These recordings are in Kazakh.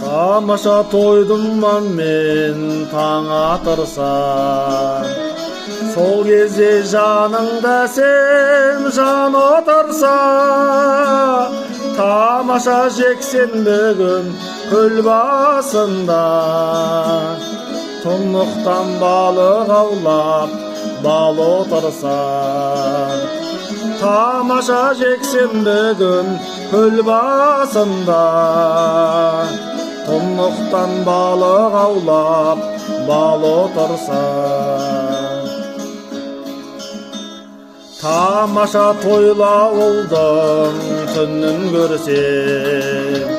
Тамаша тойдымман мен таң атырсам, сол кезде жаныңда сен жан отырса, тамаша жексенбі күн көл басында, тұнықтан балық аулап бал отырса, тамаша жексенбі күн көл басында, тұнықтан балық аулап бал отырса. Тамаша тойлауылдың түнін көрсем,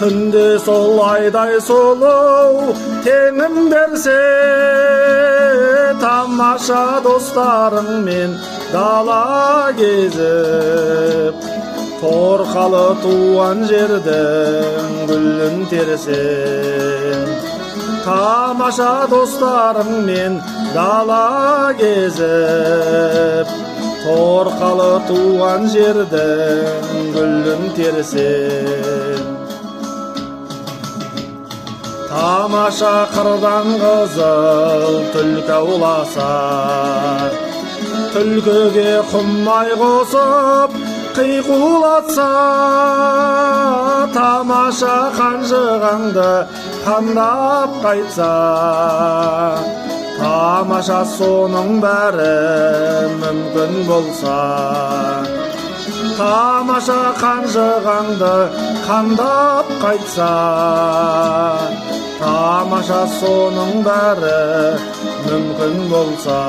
түнде сол айдай сұлу теңім берсе, тамаша достарыңмен дала кезіп, торқалы туған жердің гүлін терсем, тамаша достарыңмен дала кезіп, торқалы туған жердің гүлін терсем. Тамаша қырдан қызыл түлкі ауласа, түлкіге құмай қосып қиқулатса, тамаша қанжығаңды қандап қайтса, тамаша соның бәрі мүмкін болса, тамаша қанжығаңды қандап қайтса, тамаша соның бәрі мүмкін болса.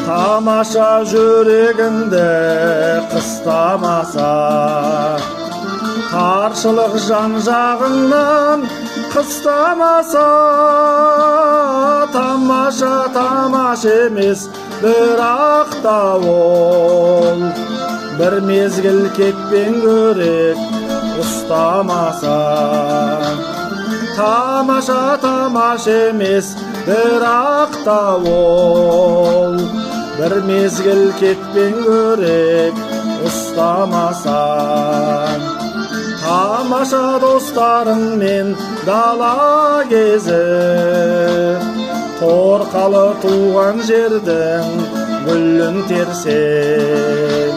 Тамаша жүрегіңді қыстамаса, таршылық жан жағыңнан қыстамаса, тамаша тамаша емес бірақ та ол, бір мезгіл кетпен көрек ұстамаса, тамаша тамаша емес бірақ та ол, бір мезгіл кетпен көрек ұстамаса, тамаша достарыңмен дала кезіп, торқалы туған жердің гүлін терсем,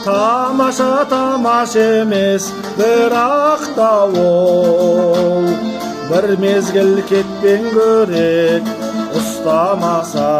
тамаша тамаша емес бірақ та ол, бір мезгіл кетпен көрек ұстамаса.